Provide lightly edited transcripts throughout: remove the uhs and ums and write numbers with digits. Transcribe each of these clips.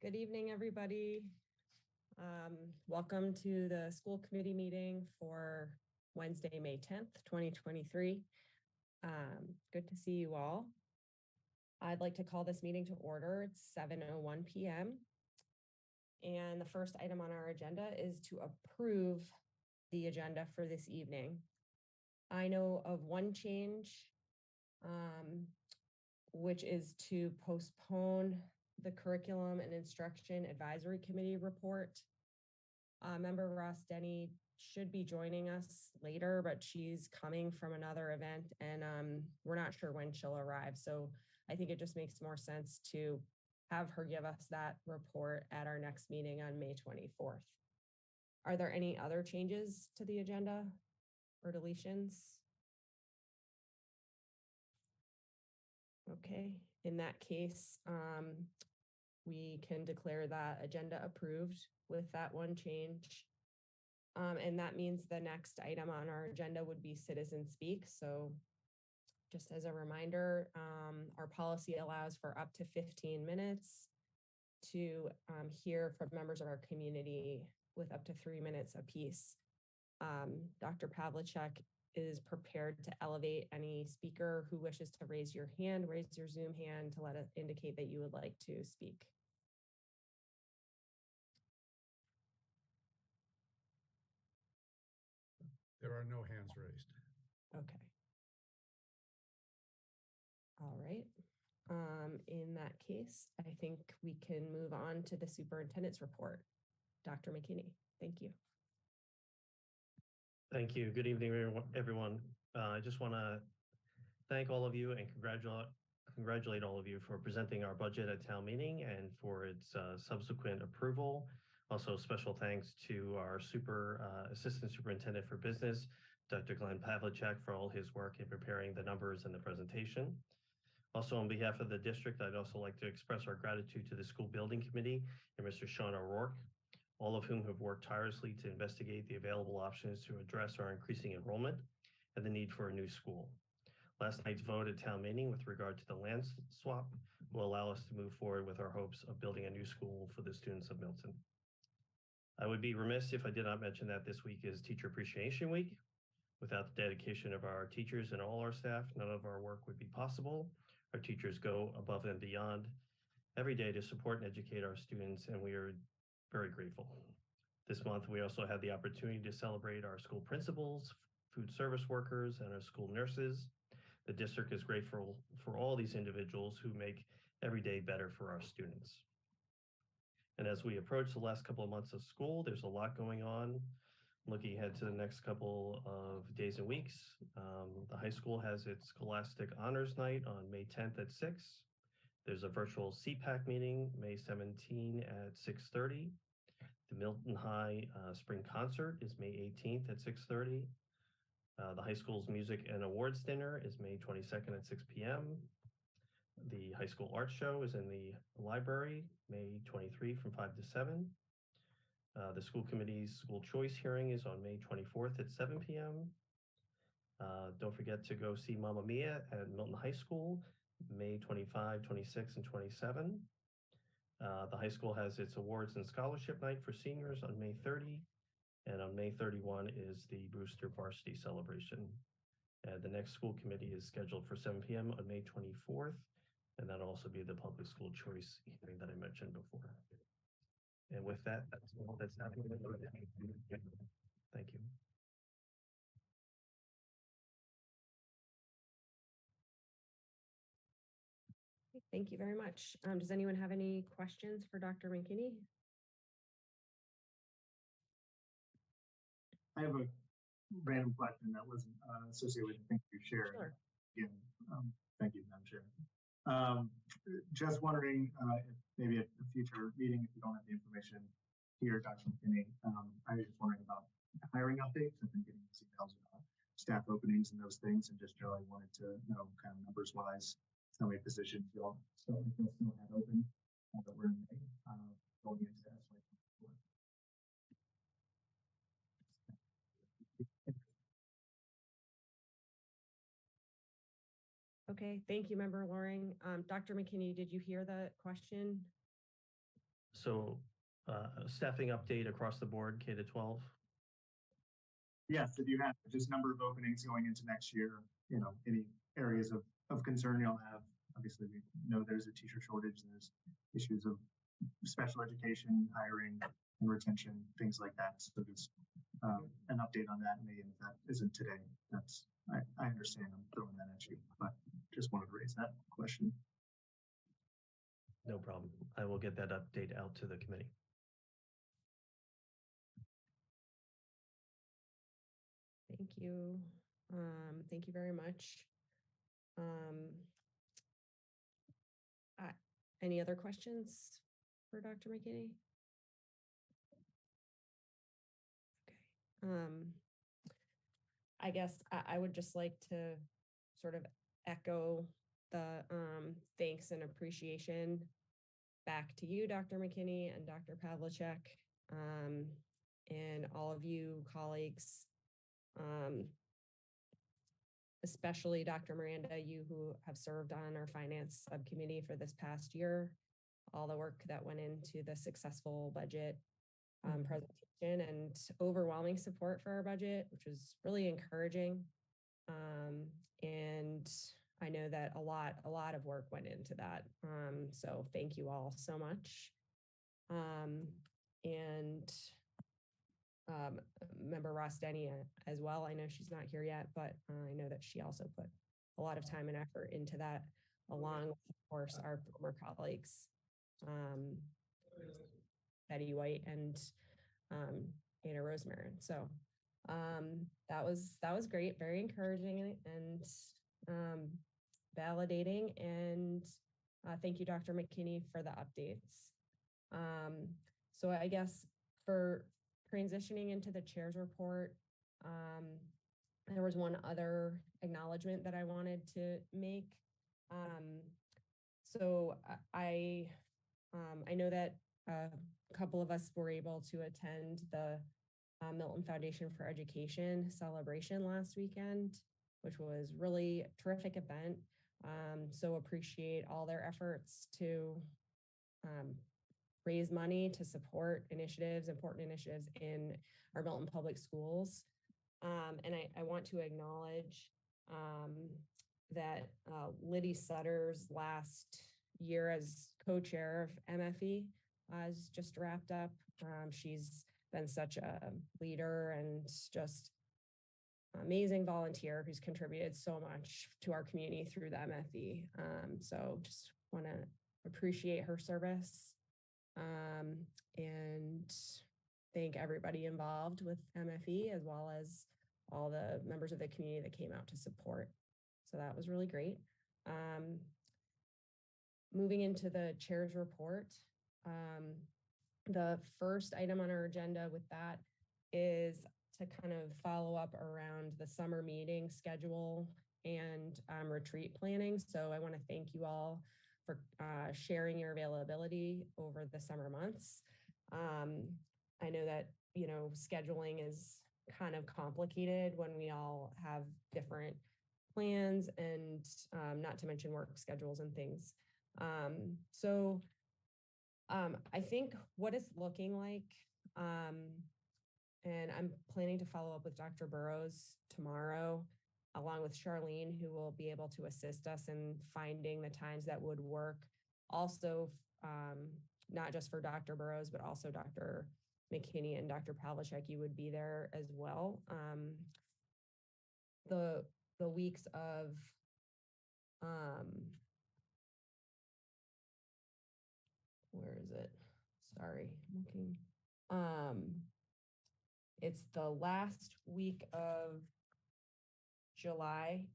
Good evening, everybody. Welcome to the school committee meeting for Wednesday, May 10th, 2023. Good to see you all. I'd like to call this meeting to order. It's 7:01 p.m. And the first item on our agenda is to approve the agenda for this evening. I know of one change, which is to postpone the Curriculum and Instruction Advisory Committee report. Member Ross Denny should be joining us later, but she's coming from another event and we're not sure when she'll arrive. So I think it just makes more sense to have her give us that report at our next meeting on May 24th. Are there any other changes to the agenda or deletions? Okay, in that case, we can declare that agenda approved with that one change. And that means the next item on our agenda would be citizen speak. So just as a reminder, our policy allows for up to 15 minutes to hear from members of our community with up to 3 minutes apiece. Dr. Pavlicek is prepared to elevate any speaker who wishes to raise your Zoom hand to let it indicate that you would like to speak. There are no hands raised. Okay. All right. In that case, I think we can move on to the superintendent's report. Dr. McKinney, thank you. Thank you. Good evening, everyone. I just want to thank all of you and congratulate all of you for presenting our budget at town meeting and for its subsequent approval. Also, special thanks to our assistant superintendent for business, Dr. Glenn Pavlicek, for all his work in preparing the numbers and the presentation. Also, on behalf of the district, I'd also like to express our gratitude to the school building committee and Mr. Sean O'Rourke, all of whom have worked tirelessly to investigate the available options to address our increasing enrollment and the need for a new school. Last night's vote at town meeting with regard to the land swap will allow us to move forward with our hopes of building a new school for the students of Milton. I would be remiss if I did not mention that this week is Teacher Appreciation Week. Without the dedication of our teachers and all our staff, none of our work would be possible. Our teachers go above and beyond every day to support and educate our students, and we are very grateful. This month, we also had the opportunity to celebrate our school principals, food service workers, and our school nurses. The district is grateful for all these individuals who make every day better for our students. And as we approach the last couple of months of school, there's a lot going on. Looking ahead to the next couple of days and weeks, the high school has its Scholastic Honors Night on May 10th at 6. There's a virtual CPAC meeting May 17 at 6:30. The Milton High Spring Concert is May 18th at 6:30. The high school's Music and Awards Dinner is May 22nd at 6 p.m. The high school art show is in the library, May 23 from 5 to 7. The school committee's school choice hearing is on May 24th at 7 p.m. Don't forget to go see Mamma Mia at Milton High School, May 25, 26, and 27. The high school has its awards and scholarship night for seniors on May 30. And on May 31 is the Brewster Varsity Celebration. And the next school committee is scheduled for 7 p.m. on May 24th. And that'll also be the public school choice hearing that I mentioned before. And with that, that's all that's happening. Thank you. Thank you very much. Does anyone have any questions for Dr. McKinney? I have a random question that wasn't associated with the thing you shared. Sure. Again, thank you, Madam Chair. Just wondering if maybe at a future meeting, if you don't have the information here, Dr. McKinney, I was just wondering about hiring updates. I've been getting these emails about staff openings and those things, and just generally wanted to know kind of numbers wise how many positions you'll still have open that we're in May going into FY24. Okay, thank you, Member Loring. Dr. McKinney, did you hear the question? So staffing update across the board, K to 12. Yes, if you have just number of openings going into next year, any areas of concern you'll have. Obviously, we know there's a teacher shortage, there's issues of special education, hiring and retention, things like that. So just an update on that, Megan, if that isn't today, I understand I'm throwing that at you, but just wanted to raise that question. No problem. I will get that update out to the committee. Thank you. Thank you very much. Any other questions for Dr. McKinney? Okay. I guess I would just like to sort of echo the thanks and appreciation back to you, Dr. McKinney and Dr. Pavlicek, and all of you colleagues, especially Dr. Miranda, you who have served on our finance subcommittee for this past year, all the work that went into the successful budget presentation and overwhelming support for our budget, which was really encouraging. And I know that a lot of work went into that. So thank you all so much. And Member Ross Denny as well. I know she's not here yet, but I know that she also put a lot of time and effort into that, along with, of course, our former colleagues, Betty White and Anna Rosemarin. So that was great, very encouraging and validating. And thank you, Dr. McKinney, for the updates. So I guess for transitioning into the chair's report, there was one other acknowledgement that I wanted to make. So I know that a couple of us were able to attend the Milton Foundation for Education celebration last weekend, which was really a terrific event. So appreciate all their efforts to raise money to support important initiatives in our Milton Public Schools. And I want to acknowledge that Liddy Sutter's last year as co-chair of MFE has just wrapped up. She's been such a leader and just amazing volunteer who's contributed so much to our community through the MFE. So just want to appreciate her service and thank everybody involved with MFE, as well as all the members of the community that came out to support. So that was really great. Moving into the chair's report, the first item on our agenda with that is to kind of follow up around the summer meeting schedule and retreat planning. So I want to thank you all for sharing your availability over the summer months. I know that, scheduling is kind of complicated when we all have different plans and not to mention work schedules and things. So I think what it's looking like, and I'm planning to follow up with Dr. Burrows tomorrow, along with Charlene, who will be able to assist us in finding the times that would work. Also, not just for Dr. Burrows, but also Dr. McKinney and Dr. Pavlicek, you would be there as well. The weeks of where is it? Sorry, I'm looking. It's the last week of July.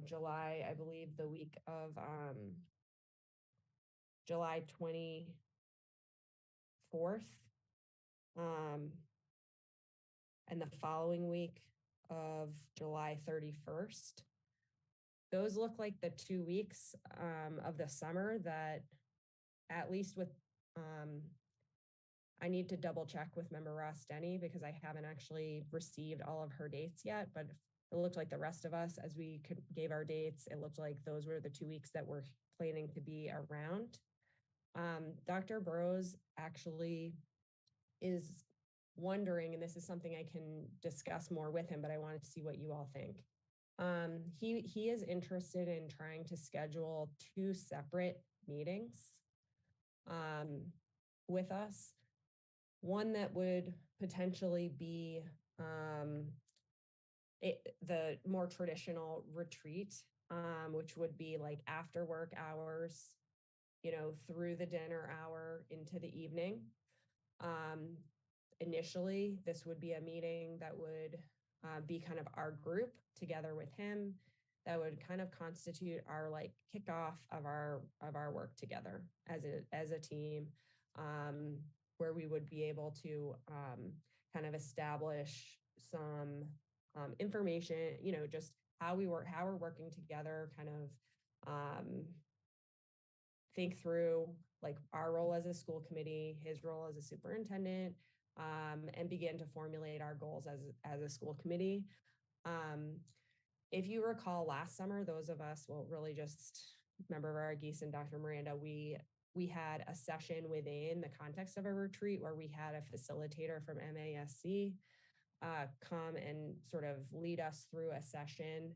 July, I believe the week of July 24th. And the following week of July 31st. Those look like the 2 weeks of the summer that, at least with, I need to double check with member Ross Denny because I haven't actually received all of her dates yet, but it looked like the rest of us, as we gave our dates, it looked like those were the 2 weeks that we're planning to be around. Dr. Burrows actually is wondering, and this is something I can discuss more with him, but I wanted to see what you all think. He is interested in trying to schedule 2 separate meetings with us. One that would potentially be the more traditional retreat, which would be like after work hours, through the dinner hour into the evening. Initially, this would be a meeting that would be kind of our group together with him, that would kind of constitute our like kickoff of our work together as a team, where we would be able to kind of establish some information, just how we're working together, kind of think through like our role as a school committee, his role as a superintendent, and begin to formulate our goals as a school committee. If you recall last summer, those of us, well, really just Member Varghese and Dr. Miranda, we had a session within the context of a retreat where we had a facilitator from MASC come and sort of lead us through a session.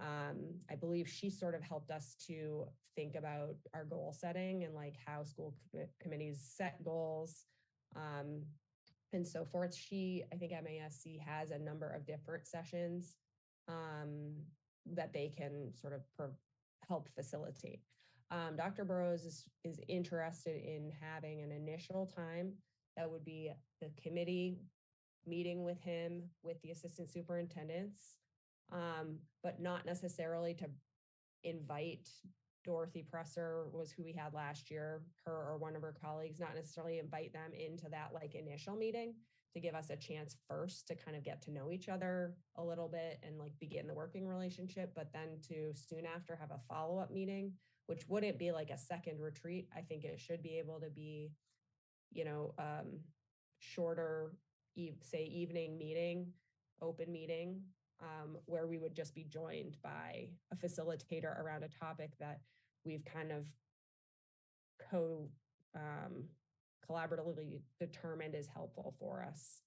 I believe she sort of helped us to think about our goal setting and like how school committees set goals, and so forth. I think MASC has a number of different sessions that they can sort of help facilitate. Dr. Burrows is interested in having an initial time that would be the committee meeting with him, with the assistant superintendents, but not necessarily to invite Dorothy Presser was who we had last year, her or one of her colleagues, not necessarily invite them into that like initial meeting, to give us a chance first to kind of get to know each other a little bit and like begin the working relationship, but then to soon after have a follow-up meeting, which wouldn't be like a second retreat. I think it should be able to be, shorter, say evening meeting, open meeting, where we would just be joined by a facilitator around a topic that we've kind of collaboratively determined is helpful for us.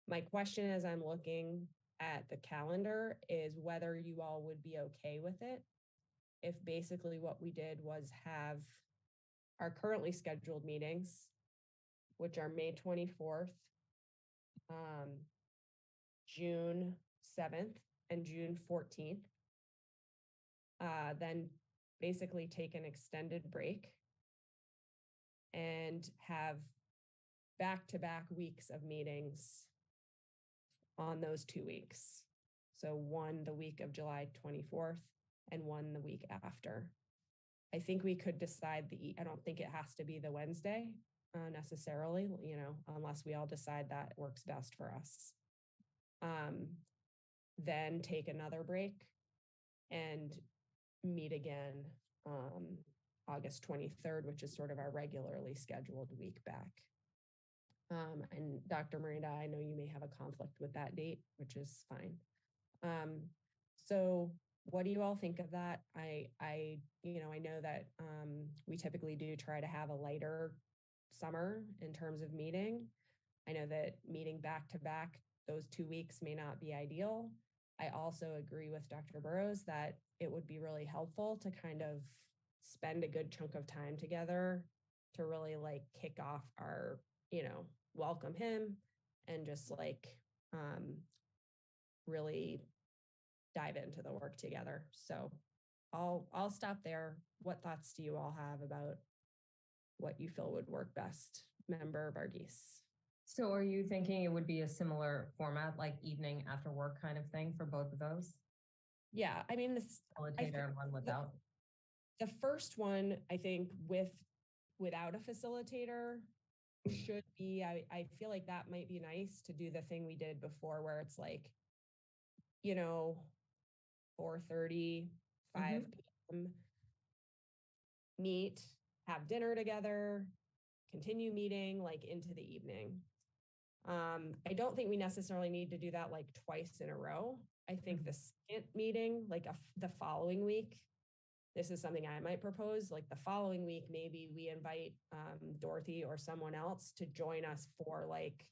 My question as I'm looking at the calendar is whether you all would be okay with it if basically what we did was have our currently scheduled meetings, which are May 24th, June 7th, and June 14th, then basically take an extended break and have back-to-back weeks of meetings on those 2 weeks. So one the week of July 24th and one the week after. I think we could decide I don't think it has to be the Wednesday necessarily, unless we all decide that works best for us. Then take another break and meet again August 23rd, which is sort of our regularly scheduled week back. And Dr. Miranda, I know you may have a conflict with that date, which is fine. So what do you all think of that? I know that we typically do try to have a lighter summer in terms of meeting. I know that meeting back to back those 2 weeks may not be ideal. I also agree with Dr. Burrows that it would be really helpful to kind of spend a good chunk of time together to really like kick off our, welcome him and just like really dive into the work together. So I'll stop there. What thoughts do you all have about what you feel would work best, Member Varghese? So are you thinking it would be a similar format, like evening after work kind of thing for both of those? Yeah, I mean, this Facilitator and one without? The first one, I think without a facilitator should be, I feel like that might be nice to do the thing we did before where it's like, 4:30, 5 p.m. meet, have dinner together, continue meeting like into the evening. I don't think we necessarily need to do that like twice in a row. I think the second meeting, like the following week, this is something I might propose, like the following week, maybe we invite Dorothy or someone else to join us for like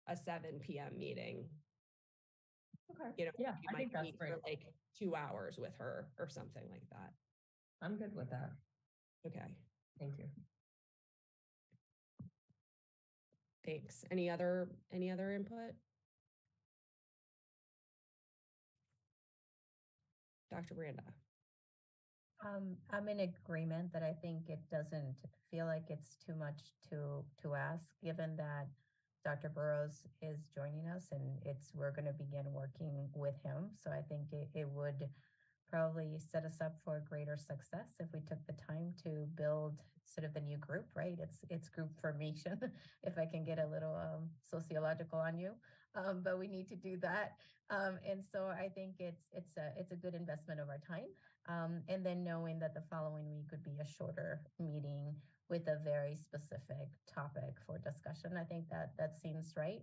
a 7 p.m. meeting. Okay. You know, Yeah, we I might think that's meet great. for like 2 hours with her or something like that. I'm good with that. Okay, Thank you. thanks. Any other input? Dr. Miranda. I'm in agreement that I think it doesn't feel like it's too much to ask, given that Dr. Burrows is joining us and we're going to begin working with him. So I think it would probably set us up for greater success if we took the time to build sort of the new group, right? It's group formation, if I can get a little sociological on you, but we need to do that. And so I think it's a good investment of our time. And then knowing that the following week would be a shorter meeting with a very specific topic for discussion. I think that seems right.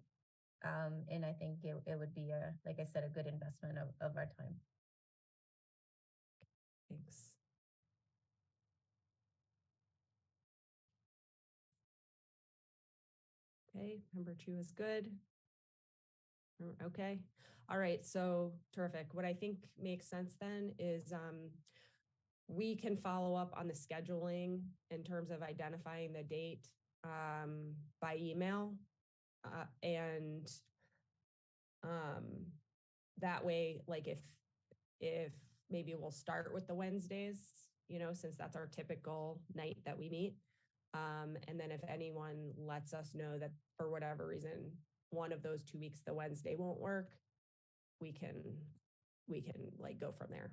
And I think it would be like I said, a good investment of our time. Thanks. Okay, number 2 is good. Okay. All right, so terrific. What I think makes sense then is we can follow up on the scheduling in terms of identifying the date by email. And that way, like if maybe we'll start with the Wednesdays, you know, since that's our typical night that we meet. And then if anyone lets us know that for whatever reason, one of those 2 weeks, the Wednesday won't work, we can like go from there.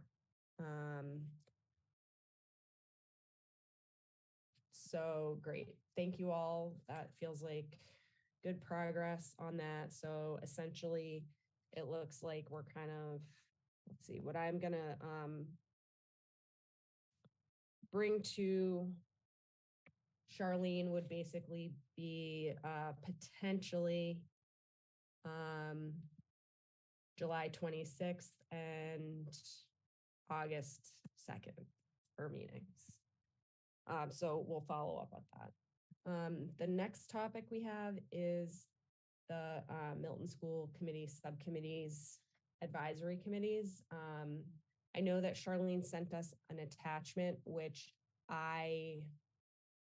So great. Thank you all. That feels like good progress on that. So essentially it looks like we're kind of, let's see, what I'm gonna bring to Charlene would basically be potentially July 26th and August 2nd for meetings. So we'll follow up on that. The next topic we have is the Milton School Committee subcommittees, advisory committees. I know that Charlene sent us an attachment, which I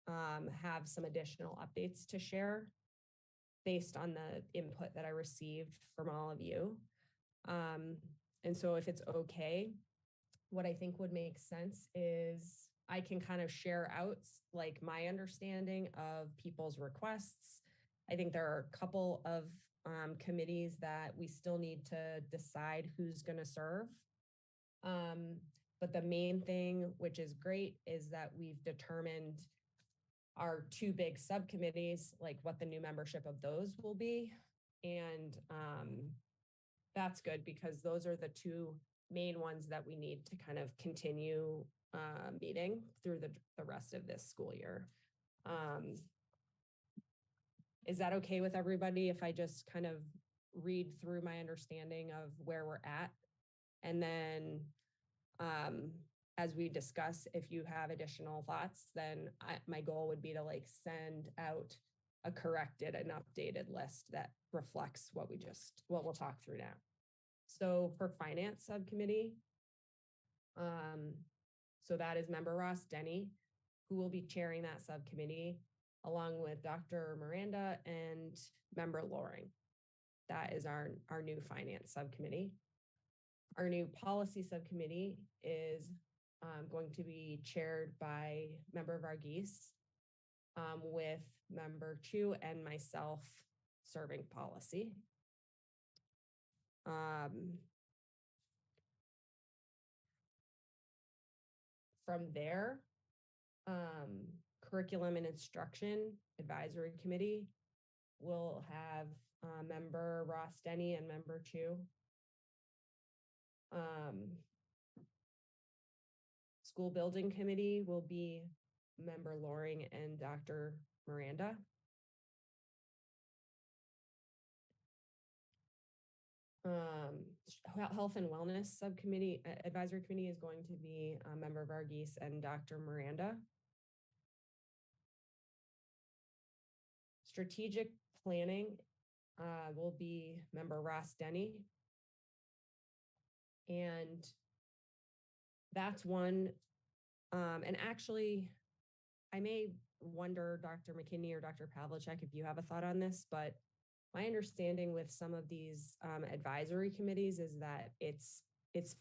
have some additional updates to share based on the input that I received from all of you. And so if it's okay, what I think would make sense is I can kind of share out like my understanding of people's requests. I think there are a couple of committees that we still need to decide who's going to serve. But the main thing, which is great, is that we've determined our 2 big subcommittees, like what the new membership of those will be. And that's good because those are the 2 main ones that we need to kind of continue meeting through the rest of this school year. Is that okay with everybody if I just kind of read through my understanding of where we're at? And then as we discuss, if you have additional thoughts, then my goal would be to like send out a corrected and updated list that reflects what we'll talk through now. So for finance subcommittee, so that is member Ross Denny, who will be chairing that subcommittee, along with Dr. Miranda and member Loring. That is our new finance subcommittee. Our new policy subcommittee is going to be chaired by member Varghese, with member Chu and myself serving policy. From there, curriculum and instruction advisory committee will have member Ross Denny and member Chu. School building committee will be member Loring and Dr. Miranda. Health and Wellness Subcommittee, Advisory Committee is going to be Member Varghese and Dr. Miranda. Strategic Planning will be Member Ross Denny. And that's one. And actually, I may wonder, Dr. McKinney or Dr. Pavlicek, if you have a thought on this, but my understanding with some of these advisory committees is that it's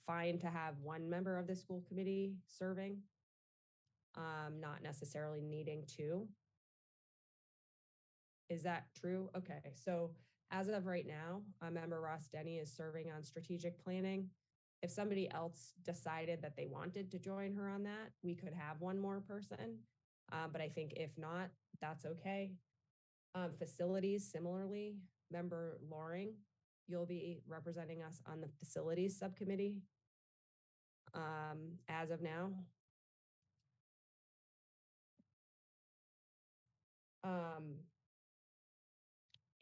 fine to have one member of the school committee serving, not necessarily needing two. Is that true? Okay, so as of right now, Member Ross Denny is serving on strategic planning. If somebody else decided that they wanted to join her on that, we could have one more person. But I think if not, that's okay. Facilities, similarly, Member Loring, you'll be representing us on the facilities subcommittee as of now.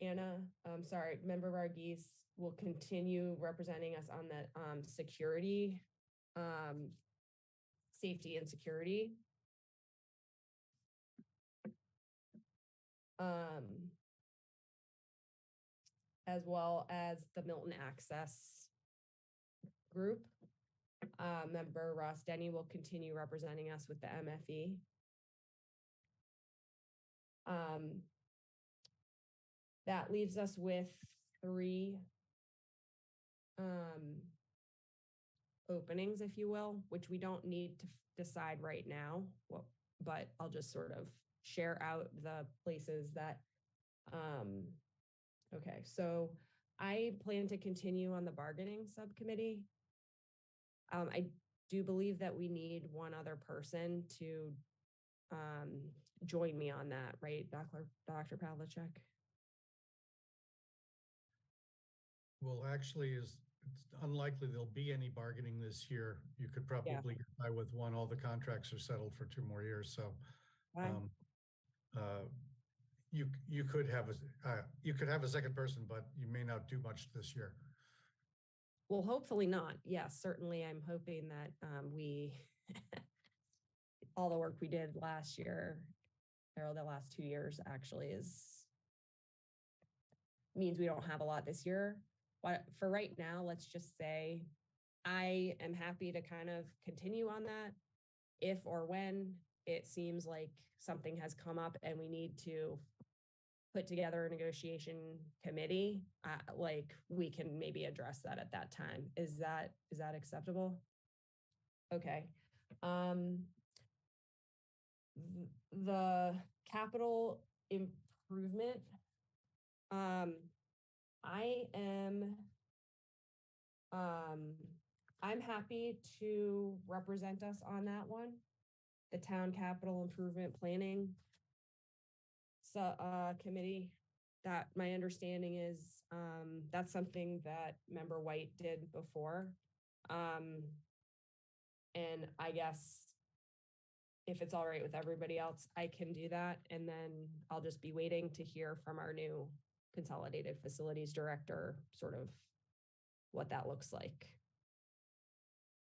Anna, sorry, Member Varghese will continue representing us on the security, safety and security. As well as the Milton Access Group. Member Ross Denny will continue representing us with the MFE. That leaves us with 3 openings, if you will, which we don't need to decide right now, but I'll just sort of share out the places that, okay, so I plan to continue on the bargaining subcommittee. I do believe that we need one other person to join me on that, right, Dr. Pavlicek? Well, actually, it's unlikely there'll be any bargaining this year. You could probably get by with one. All the contracts are settled for 2 more years. So you could have a second person, but you may not do much this year. Well, hopefully not. Yes, certainly I'm hoping that we, all the work we did last year, or the last 2 years actually means we don't have a lot this year. But for right now, let's just say I am happy to kind of continue on that if or when it seems like something has come up and we need to put together a negotiation committee, like we can maybe address that at that time. Is that acceptable? Okay. The capital improvement, I'm happy to represent us on that one, the town capital improvement planning committee. That my understanding is that's something that Member White did before. And I guess if it's all right with everybody else, I can do that. And then I'll just be waiting to hear from our new consolidated facilities director, sort of what that looks like.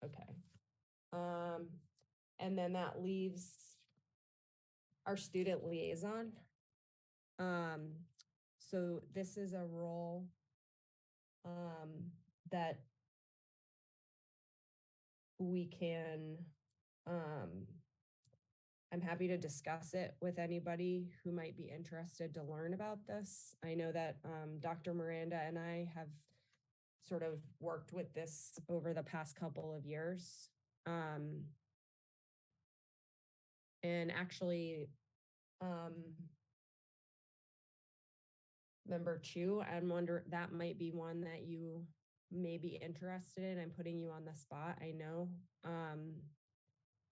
Okay. And then that leaves our student liaison. So this is a role that we can, I'm happy to discuss it with anybody who might be interested to learn about this. I know that Dr. Miranda and I have sort of worked with this over the past couple of years. And actually, Member Chu, I'm wondering, that might be one that you may be interested in. I'm putting you on the spot, I know.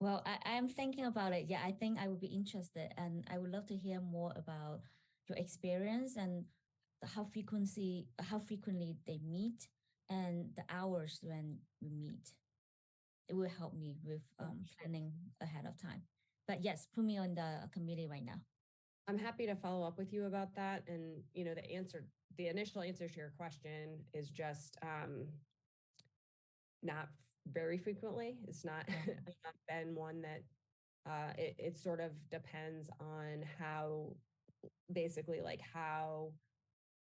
Well, I'm thinking about it. Yeah, I think I would be interested, and I would love to hear more about your experience and how frequently they meet and the hours when we meet. It will help me with planning ahead of time. But yes, put me on the committee right now. I'm happy to follow up with you about that. And, you know, the initial answer to your question is just not very frequently. It's not, not been one that it sort of depends on how, basically like how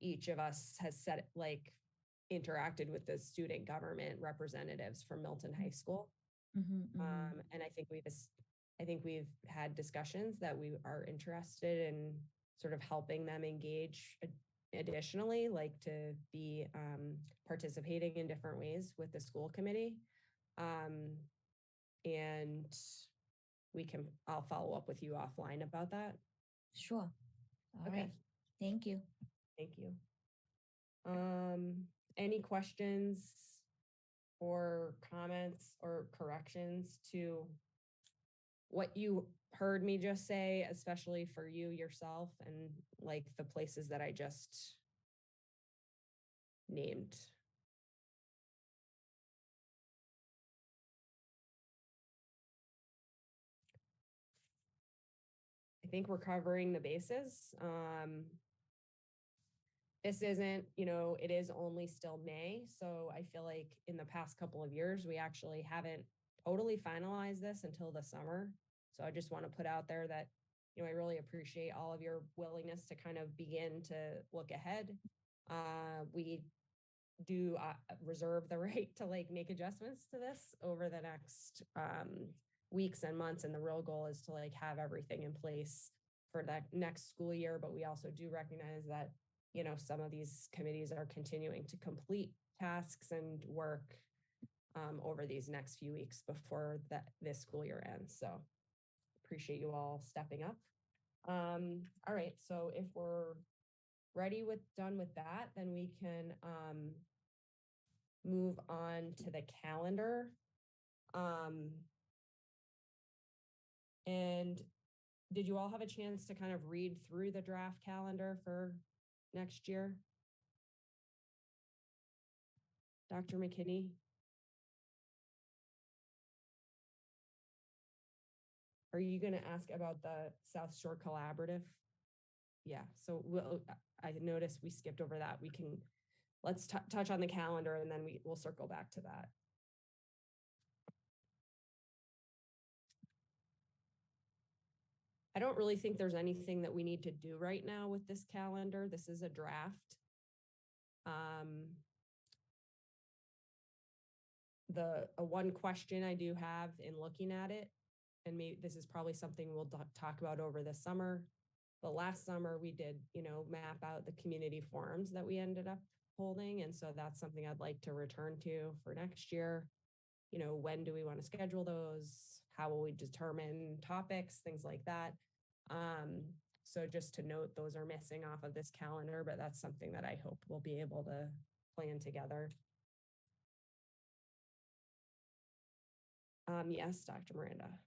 each of us has set, like interacted with the student government representatives from Milton High School. And I think we've had discussions that we are interested in sort of helping them engage additionally, like to be participating in different ways with the school committee. And I'll follow up with you offline about that. Sure. All Okay. right. Thank you. Thank you. Any questions or comments or corrections to what you heard me just say, especially for you yourself and like the places that I just named? I think we're covering the bases. This isn't, it is only still May. So I feel like in the past couple of years, we actually haven't totally finalized this until the summer. So I just want to put out there that, I really appreciate all of your willingness to kind of begin to look ahead. We do reserve the right to like make adjustments to this over the next weeks and months. And the real goal is to like have everything in place for that next school year. But we also do recognize that, some of these committees are continuing to complete tasks and work over these next few weeks before this school year ends. So appreciate you all stepping up. All right, so if we're done with that, then we can move on to the calendar. And did you all have a chance to kind of read through the draft calendar for next year? Dr. McKinney? Are you going to ask about the South Shore Collaborative? Yeah, so I noticed we skipped over that. Let's touch on the calendar and then we'll circle back to that. I don't really think there's anything that we need to do right now with this calendar. This is a draft. One question I do have in looking at it, and maybe this is probably something we'll talk about over the summer, but last summer we did, map out the community forums that we ended up holding. And so that's something I'd like to return to for next year. When do we want to schedule those? How will we determine topics, things like that? So just to note, those are missing off of this calendar, but that's something that I hope we'll be able to plan together. Yes, Dr. Miranda.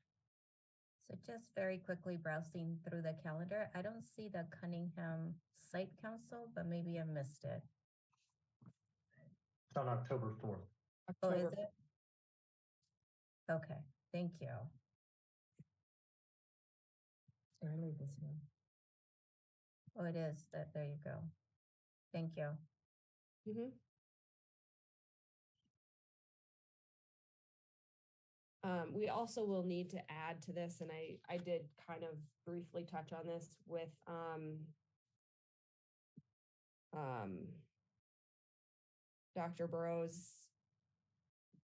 So just very quickly browsing through the calendar, I don't see the Cunningham Site Council, but maybe I missed it. It's on October 4th. Oh, October. is it? Okay, thank you. Early this year. Oh, it is. There you go. Thank you. Mm-hmm. We also will need to add to this, and I did kind of briefly touch on this with Dr. Burrows.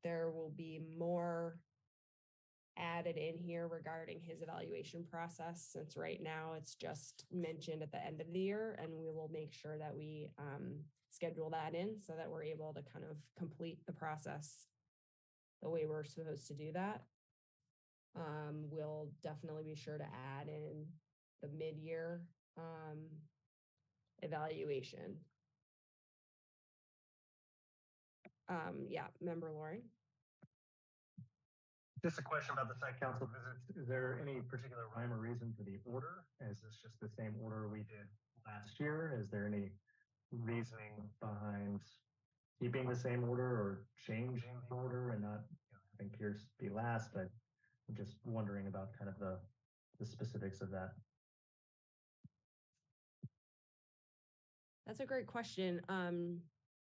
There will be more added in here regarding his evaluation process, since right now it's just mentioned at the end of the year, and we will make sure that we schedule that in so that we're able to kind of complete the process the way we're supposed to do that. We'll definitely be sure to add in the mid-year evaluation. Yeah, Member Lauren. Just a question about the site council visits. Is there any particular rhyme or reason for the order? Is this just the same order we did last year? Is there any reasoning behind keeping the same order or changing the order and not having Pierce be last? I'm just wondering about kind of the specifics of that. That's a great question.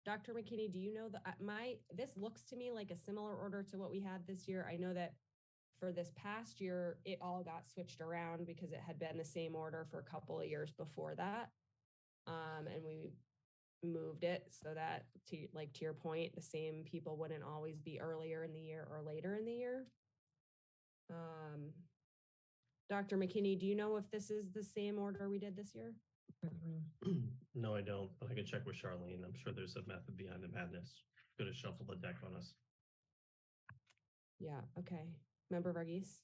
Dr. McKinney, do you know this looks to me like a similar order to what we had this year. I know that for this past year, it all got switched around because it had been the same order for a couple of years before that. And we moved it so that to your point, the same people wouldn't always be earlier in the year or later in the year. Dr. McKinney, do you know if this is the same order we did this year? No, I don't, but I can check with Charlene. I'm sure there's a method behind the madness. Gonna shuffle the deck on us. Yeah, okay. Member Varghese?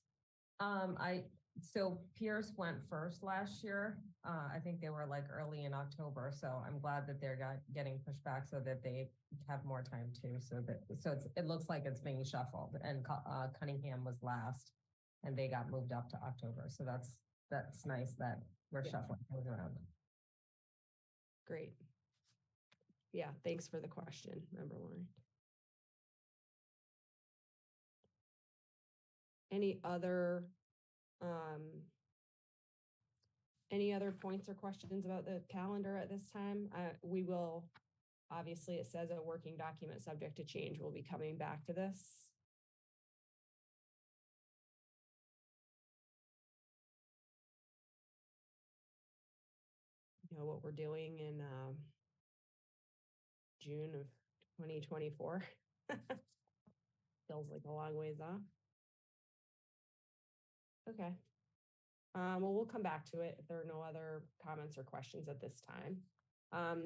So Pierce went first last year. I think they were like early in October, so I'm glad that they're getting pushed back so that they have more time too. It looks like it's being shuffled, and Cunningham was last, and they got moved up to October. So that's nice that we're shuffling things around. Great. Yeah, thanks for the question, Member Lauren. Any other points or questions about the calendar at this time? We will, obviously it says a working document subject to change. We'll be coming back to this. You know what we're doing in June of 2024. Feels like a long ways off. Okay. Well, we'll come back to it if there are no other comments or questions at this time.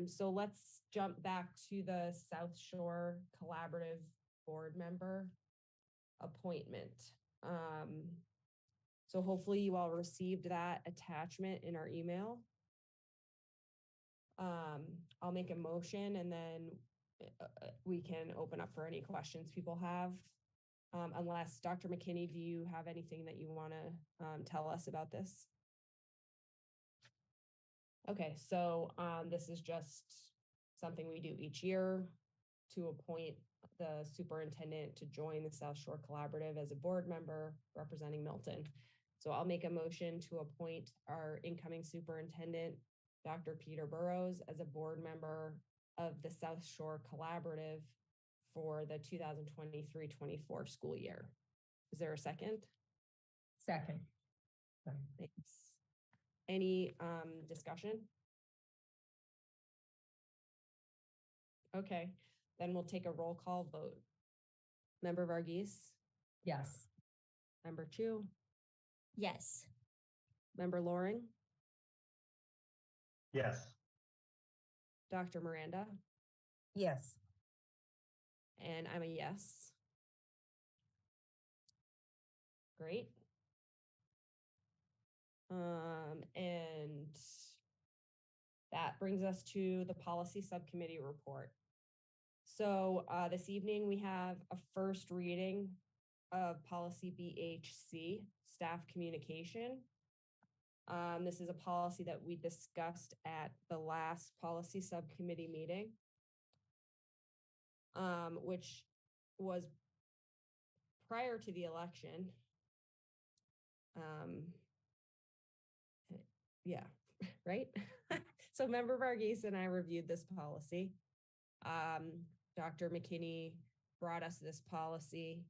So let's jump back to the South Shore Collaborative Board Member appointment. So hopefully you all received that attachment in our email. I'll make a motion and then we can open up for any questions people have. Unless Dr. McKinney, do you have anything that you want to tell us about this? Okay, so this is just something we do each year to appoint the superintendent to join the South Shore Collaborative as a board member representing Milton. So I'll make a motion to appoint our incoming superintendent, Dr. Peter Burrows, as a board member of the South Shore Collaborative for the 2023-24 school year. Is there a second? Second. Thanks. Any discussion? Okay, then we'll take a roll call vote. Member Varghese? Yes. Member Chu? Yes. Member Loring? Yes. Dr. Miranda? Yes. And I'm a yes. Great. And that brings us to the policy subcommittee report. So this evening we have a first reading of policy BHC, staff communication. This is a policy that we discussed at the last policy subcommittee meeting, which was prior to the election. Yeah, right? So Member Varghese and I reviewed this policy. Dr. McKinney brought us this policy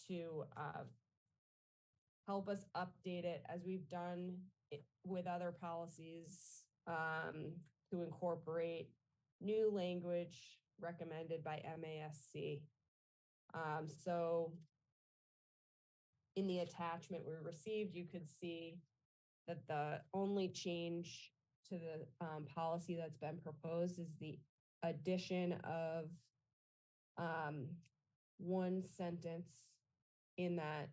to help us update it as we've done it with other policies, to incorporate new language recommended by MASC. So in the attachment we received, you could see that the only change to the policy that's been proposed is the addition of one sentence in that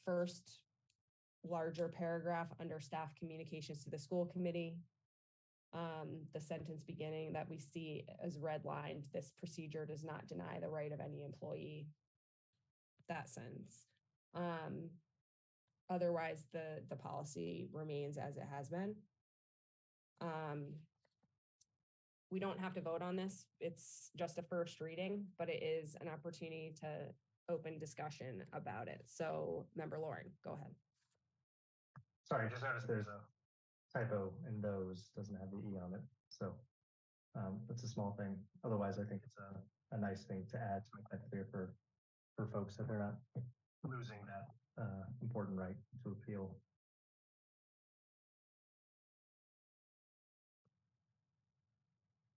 first larger paragraph under staff communications to the school committee. The sentence beginning that we see as redlined, this procedure does not deny the right of any employee. That sentence. Otherwise, the policy remains as it has been. We don't have to vote on this. It's just a first reading, but it is an opportunity to open discussion about it. So Member Loring, go ahead. Sorry, just noticed there's a typo in those, doesn't have the E on it. So It's a small thing. Otherwise, I think it's a nice thing to add to make that clear for folks that they're not losing that important right to appeal.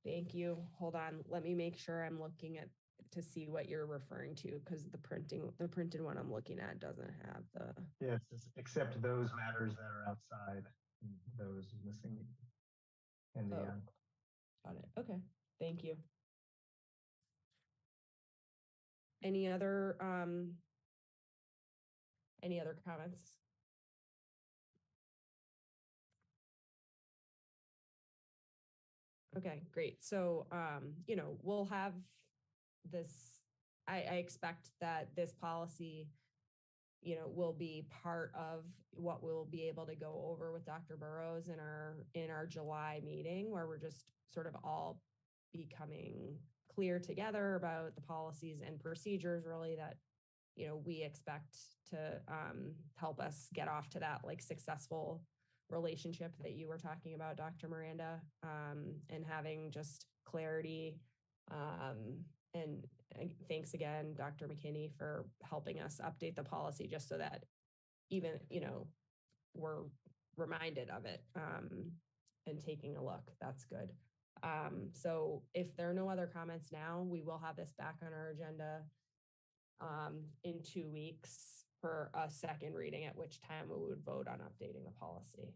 Thank you. Hold on. Let me make sure I'm looking at to see what you're referring to, because the printed one I'm looking at doesn't have the. Yeah, it says except those matters that are outside those missing in the Oh, got it. Okay. Thank you. Any other comments? Okay, great. So, we'll have this, I expect that this policy, will be part of what we'll be able to go over with Dr. Burrows in our July meeting, where we're just sort of all becoming clear together about the policies and procedures really that, we expect to help us get off to that like successful relationship that you were talking about, Dr. Miranda, and having just clarity. And thanks again, Dr. McKinney, for helping us update the policy just so that even, we're reminded of it and taking a look. That's good. So if there are no other comments now, we will have this back on our agenda in 2 weeks for a second reading, at which time we would vote on updating the policy.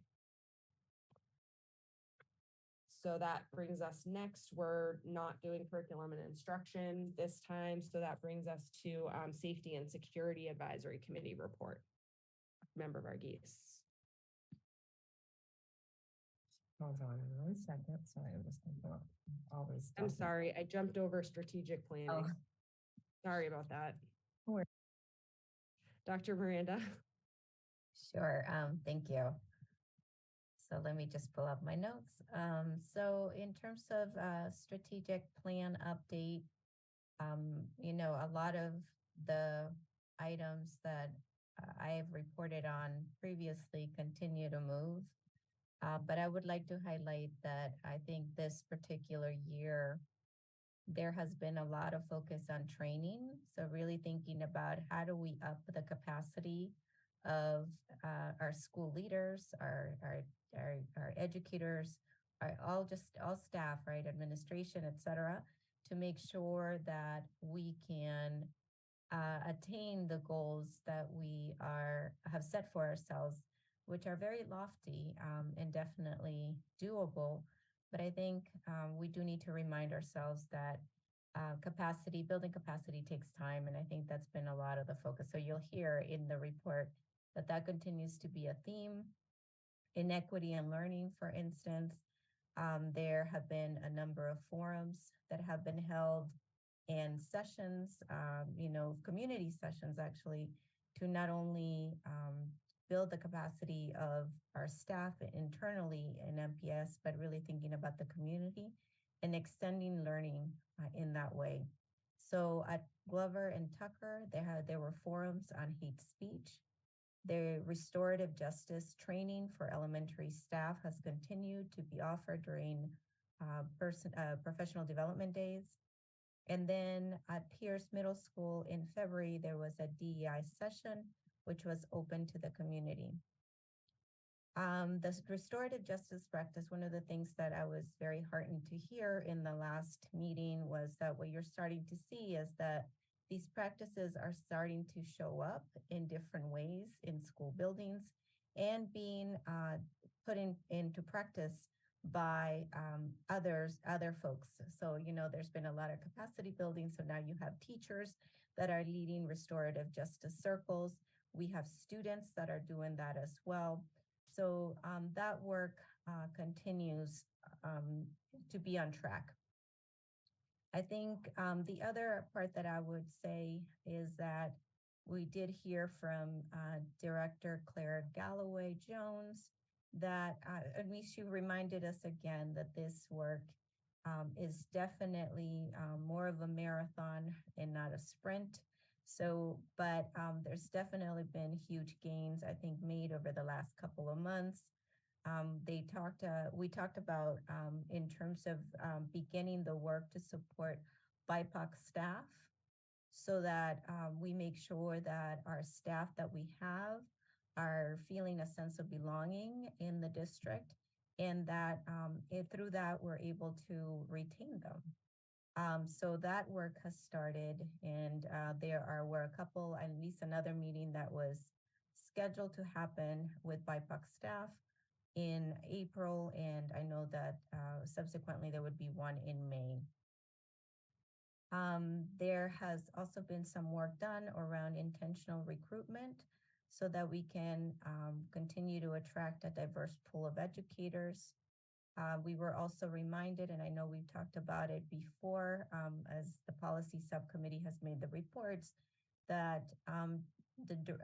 So that brings us next. We're not doing curriculum and instruction this time. So that brings us to Safety and Security Advisory Committee report. Member Varghese. Hold on 1 second. Sorry, I'm just thinking about all this stuff. I'm sorry, I jumped over strategic planning. Oh. Sorry about that. No worries. Dr. Miranda. Sure. Thank you. So let me just pull up my notes. So in terms of strategic plan update, a lot of the items that I have reported on previously continue to move. But I would like to highlight that I think this particular year, there has been a lot of focus on training. So really thinking about how do we up the capacity of our school leaders, our educators, all staff, right, administration, et cetera, to make sure that we can attain the goals that we have set for ourselves, which are very lofty and definitely doable. But I think we do need to remind ourselves that building capacity takes time. And I think that's been a lot of the focus. So you'll hear in the report that continues to be a theme. Inequity and learning, for instance, there have been a number of forums that have been held and sessions, community sessions actually, to not only build the capacity of our staff internally in MPS, but really thinking about the community and extending learning in that way. So at Glover and Tucker, there were forums on hate speech. The restorative justice training for elementary staff has continued to be offered during professional development days. And then at Pierce Middle School in February, there was a DEI session, which was open to the community. The restorative justice practice, one of the things that I was very heartened to hear in the last meeting was that what you're starting to see is that these practices are starting to show up in different ways in school buildings and being put into practice by other folks. So, there's been a lot of capacity building. So now you have teachers that are leading restorative justice circles. We have students that are doing that as well. So that work continues to be on track. I think the other part that I would say is that we did hear from Director Claire Galloway Jones that at least she reminded us again that this work is definitely more of a marathon and not a sprint. So, but there's definitely been huge gains, I think, made over the last couple of months. we talked about in terms of beginning the work to support BIPOC staff so that we make sure that our staff that we have are feeling a sense of belonging in the district and that through that we're able to retain them. So that work has started and were a couple, at least another meeting that was scheduled to happen with BIPOC staff in April, and I know that subsequently there would be one in May. There has also been some work done around intentional recruitment so that we can continue to attract a diverse pool of educators. We were also reminded, and I know we've talked about it before, as the policy subcommittee has made the reports, that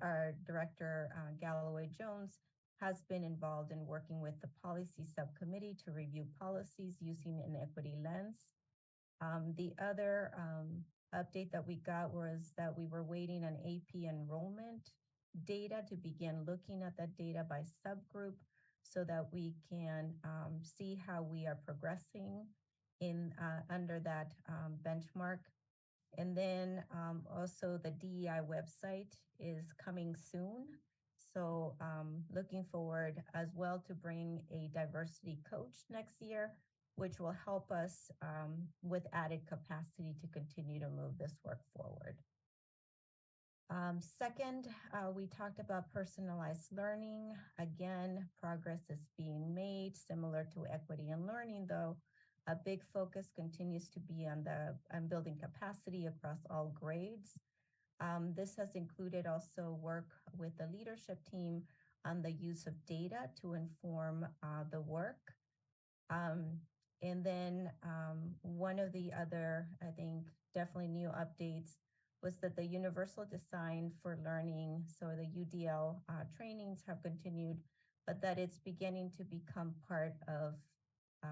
our director, Galloway Jones, has been involved in working with the policy subcommittee to review policies using an equity lens. The other update that we got was that we were waiting on AP enrollment data to begin looking at that data by subgroup so that we can see how we are progressing in under that benchmark. And then also the DEI website is coming soon. So looking forward as well to bring a diversity coach next year, which will help us with added capacity to continue to move this work forward. Second, we talked about personalized learning. Again, progress is being made, similar to equity and learning, though. A big focus continues to be on building capacity across all grades. This has included also work with the leadership team on the use of data to inform the work. And then one of the other, I think, definitely new updates was that the Universal Design for Learning, so the UDL trainings have continued, but that it's beginning to become part of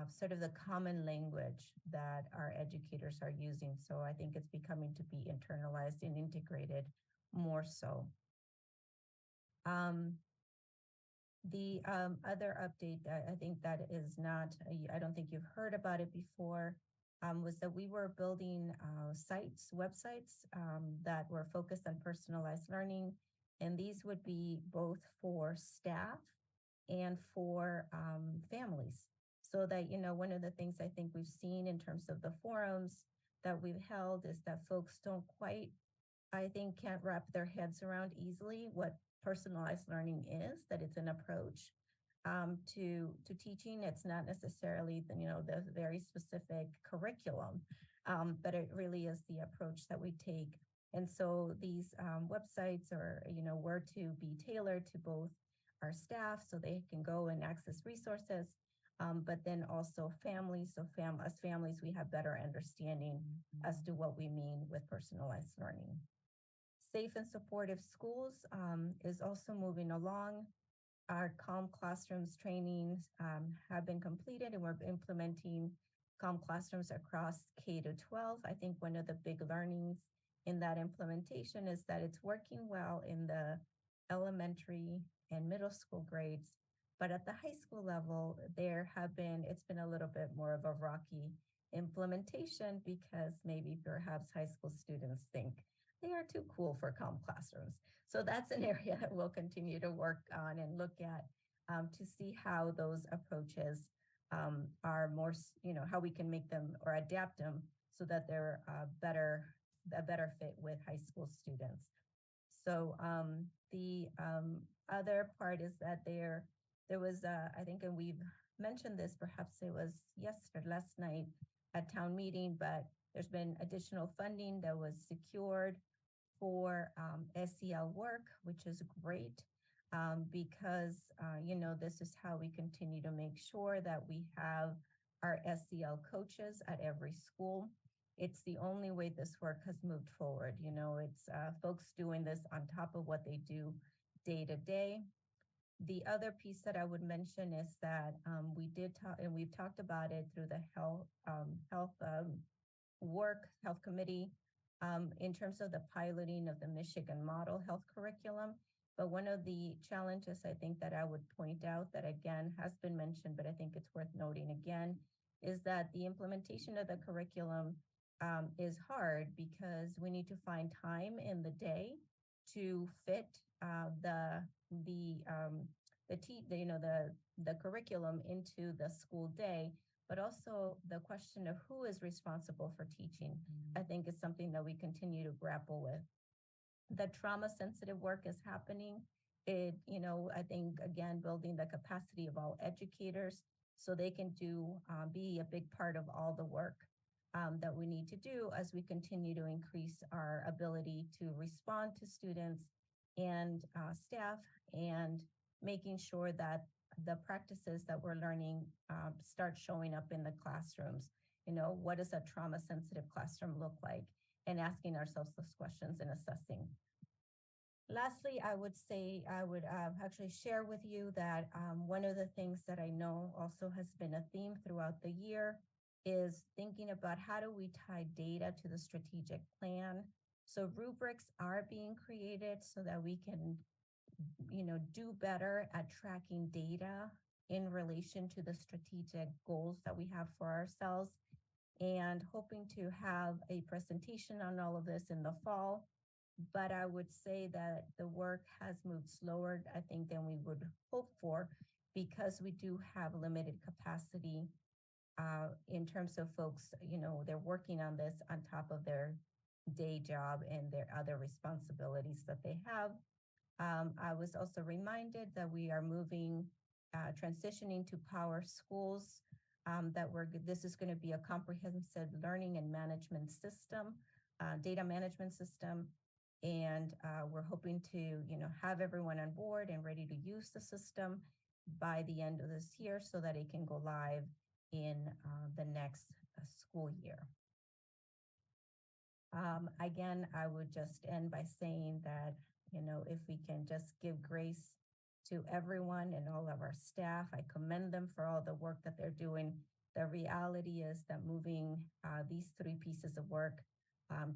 sort of the common language that our educators are using. So I think it's becoming to be internalized and integrated more so. The other update that I think that is not, I don't think you've heard about it before, was that we were building websites that were focused on personalized learning. And these would be both for staff and for families. So that, you know, one of the things I think we've seen in terms of the forums that we've held is that folks don't quite, I think, can't wrap their heads around easily what personalized learning is, that it's an approach to teaching. It's not necessarily the, you know, the very specific curriculum, but it really is the approach that we take. And so these websites are, you know, were to be tailored to both our staff so they can go and access resources, but then also families. So as families, we have better understanding as to what we mean with personalized learning. Safe and supportive schools is also moving along. Our Calm Classrooms trainings have been completed and we're implementing Calm Classrooms across K-12. I think one of the big learnings in that implementation is that it's working well in the elementary and middle school grades, but at the high school level, it's been a little bit more of a rocky implementation because maybe perhaps high school students think they are too cool for Calm Classrooms. So that's an area that we'll continue to work on and look at to see how those approaches are more, you know, how we can make them or adapt them so that they're a better fit with high school students. So the other part is that there was, I think, and we've mentioned this, perhaps it was last night at town meeting, but there's been additional funding that was secured for SEL work, which is great because, you know, this is how we continue to make sure that we have our SEL coaches at every school. It's the only way this work has moved forward. You know, it's folks doing this on top of what they do day to day. The other piece that I would mention is that we did talk, and we've talked about it through the health committee in terms of the piloting of the Michigan model health curriculum. But one of the challenges I think that I would point out that again has been mentioned, but I think it's worth noting again, is that the implementation of the curriculum is hard because we need to find time in the day to fit the curriculum into the school day, but also the question of who is responsible for teaching, I think is something that we continue to grapple with. The trauma sensitive work is happening. I think again, building the capacity of all educators so they can be a big part of all the work that we need to do as we continue to increase our ability to respond to students and staff, and making sure that the practices that we're learning start showing up in the classrooms. What does a trauma sensitive classroom look like? And asking ourselves those questions and assessing. Lastly, I would actually share with you that one of the things that I know also has been a theme throughout the year is thinking about how do we tie data to the strategic plan. So rubrics are being created so that we can, do better at tracking data in relation to the strategic goals that we have for ourselves, and hoping to have a presentation on all of this in the fall. But I would say that the work has moved slower, I think, than we would hope for, because we do have limited capacity in terms of folks, they're working on this on top of their day job and their other responsibilities that they have. I was also reminded that we are transitioning to Power Schools, this is going to be a comprehensive learning and management system, data management system. And we're hoping to, have everyone on board and ready to use the system by the end of this year so that it can go live in the next school year. Again, I would just end by saying that, if we can just give grace to everyone and all of our staff, I commend them for all the work that they're doing. The reality is that moving these three pieces of work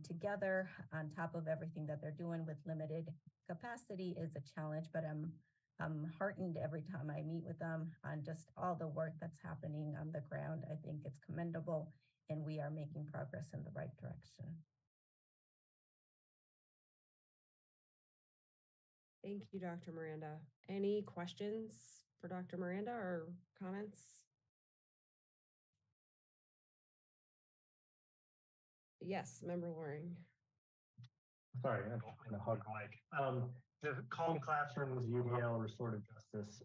together on top of everything that they're doing with limited capacity is a challenge, but I'm heartened every time I meet with them on just all the work that's happening on the ground. I think it's commendable, and we are making progress in the right direction. Thank you, Dr. Miranda. Any questions for Dr. Miranda or comments? Yes, Member Loring. Sorry, I'm trying to hug Mike. The Calm Classrooms, UDL, Restorative Justice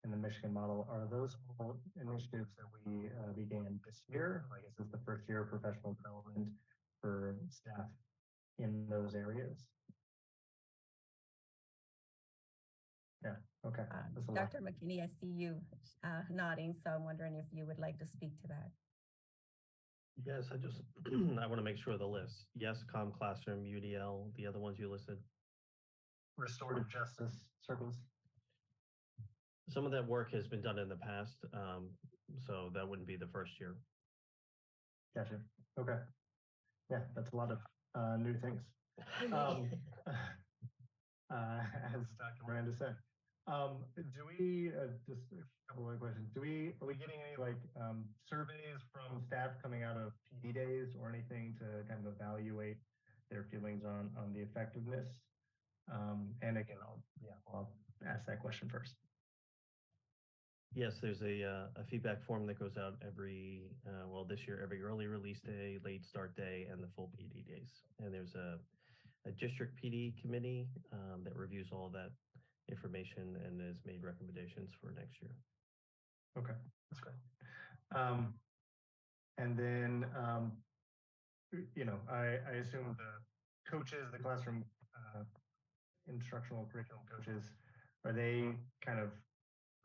in the Michigan model, are those all initiatives that we began this year? I guess it's the first year of professional development for staff in those areas. Yeah, okay. Dr. McKinney, I see you nodding, so I'm wondering if you would like to speak to that. Yes, I want to make sure of the list. Yes, Calm Classroom, UDL, the other ones you listed. Restorative Justice Circles. Some of that work has been done in the past, so that wouldn't be the first year. Gotcha. Okay. Yeah, that's a lot of new things. As Dr. Miranda said. Do we, just a couple of questions, are we getting any surveys from staff coming out of PD days or anything to kind of evaluate their feelings on the effectiveness? And again, I'll ask that question first. Yes, there's a feedback form that goes out every, this year, every early release day, late start day, and the full PD days. And there's a district PD committee that reviews all of that information and has made recommendations for next year. Okay, that's great. And then, I assume the coaches, the classroom instructional curriculum coaches, are they kind of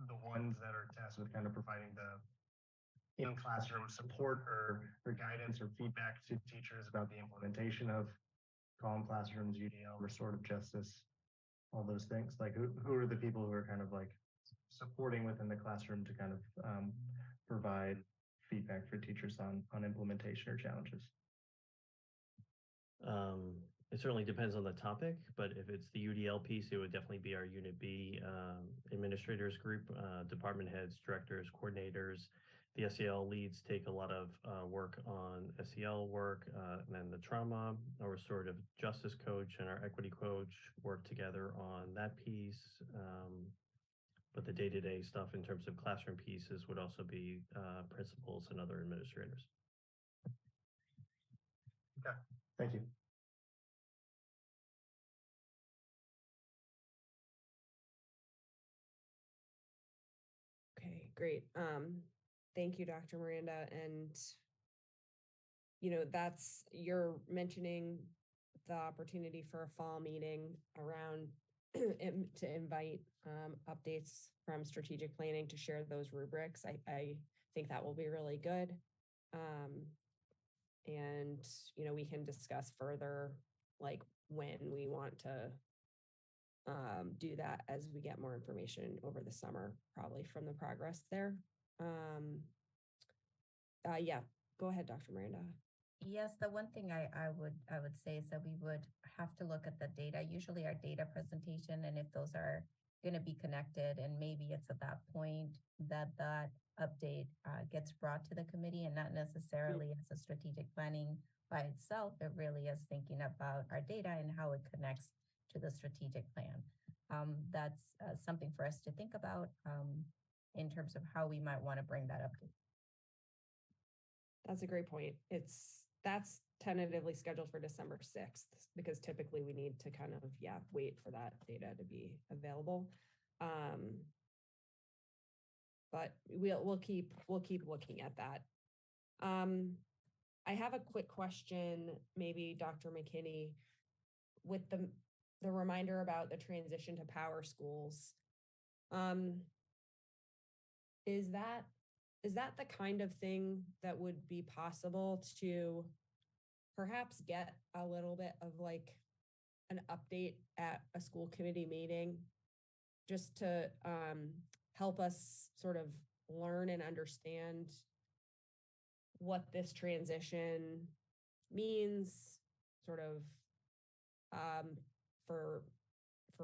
the ones that are tasked with kind of providing the in-classroom support or guidance or feedback to teachers about the implementation of Calm Classrooms, UDL, Restorative Justice, all those things? Like who are the people who are kind of like supporting within the classroom to kind of provide feedback for teachers on implementation or challenges? It certainly depends on the topic, but if it's the UDL piece, it would definitely be our Unit B administrators group, department heads, directors, coordinators. The SEL leads take a lot of work on SEL work, and then the trauma, our restorative justice coach and our equity coach work together on that piece. But the day-to-day stuff in terms of classroom pieces would also be principals and other administrators. Okay, thank you. Okay, great. Thank you, Dr. Miranda. And, that's, you're mentioning the opportunity for a fall meeting around to invite updates from strategic planning to share those rubrics. I think that will be really good. And, we can discuss further, like when we want to do that as we get more information over the summer, probably from the progress there. Yeah, go ahead, Dr. Miranda. Yes, the one thing I would say is that we would have to look at the data, usually our data presentation, and if those are going to be connected, and maybe it's at that point that update gets brought to the committee, and not necessarily as a strategic planning by itself, but really as thinking about our data and how it connects to the strategic plan. That's something for us to think about in terms of how we might want to bring that up. That's a great point. That's tentatively scheduled for December 6th, because typically we need to kind of, wait for that data to be available. But we'll keep looking at that. I have a quick question, maybe Dr. McKinney, with the reminder about the transition to power schools. Is that the kind of thing that would be possible to perhaps get a little bit of like an update at a school committee meeting, just to help us sort of learn and understand what this transition means, sort of for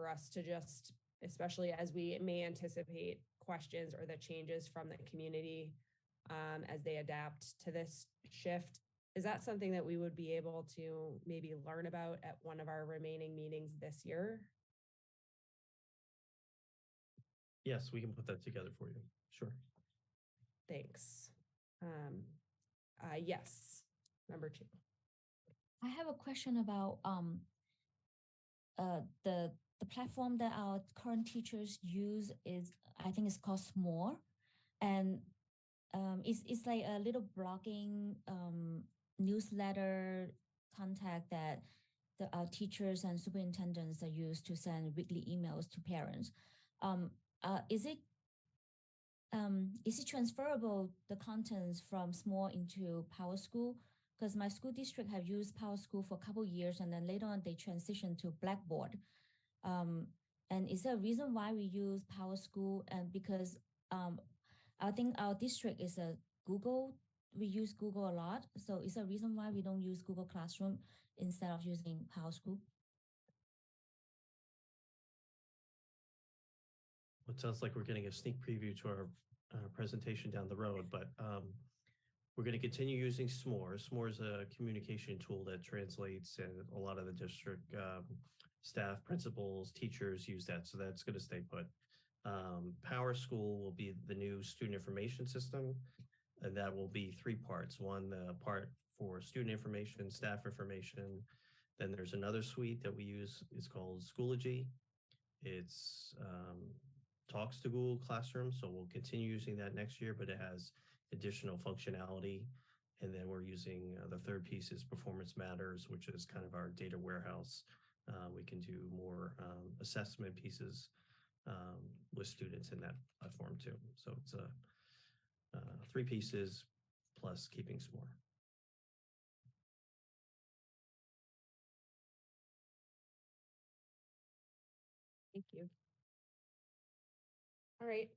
us to just, especially as we may anticipate questions or the changes from the community as they adapt to this shift. Is that something that we would be able to maybe learn about at one of our remaining meetings this year? Yes, we can put that together for you. Sure. Thanks. Yes, number 2. I have a question about the platform that our current teachers use I think it's called S'more, and it's like a little blogging newsletter contact that our teachers and superintendents are used to send weekly emails to parents. Is it transferable, the contents from S'more into PowerSchool? Because my school district have used PowerSchool for a couple of years, and then later on they transitioned to Blackboard. And is there a reason why we use PowerSchool? And because I think our district is a Google, we use Google a lot. So is there a reason why we don't use Google Classroom instead of using PowerSchool? It sounds like we're getting a sneak preview to our presentation down the road, but we're going to continue using S'more. S'more is a communication tool that translates, and a lot of the district staff, principals, teachers use that, so that's going to stay put. PowerSchool will be the new student information system, and that will be 3 parts. One, the part for student information, staff information. Then there's another suite that we use. It's called Schoology. It's talks to Google Classroom, so we'll continue using that next year, but it has additional functionality. And then we're using the third piece is Performance Matters, which is kind of our data warehouse. We can do more assessment pieces with students in that platform too. So it's 3 pieces plus keeping S'more. Thank you. All right,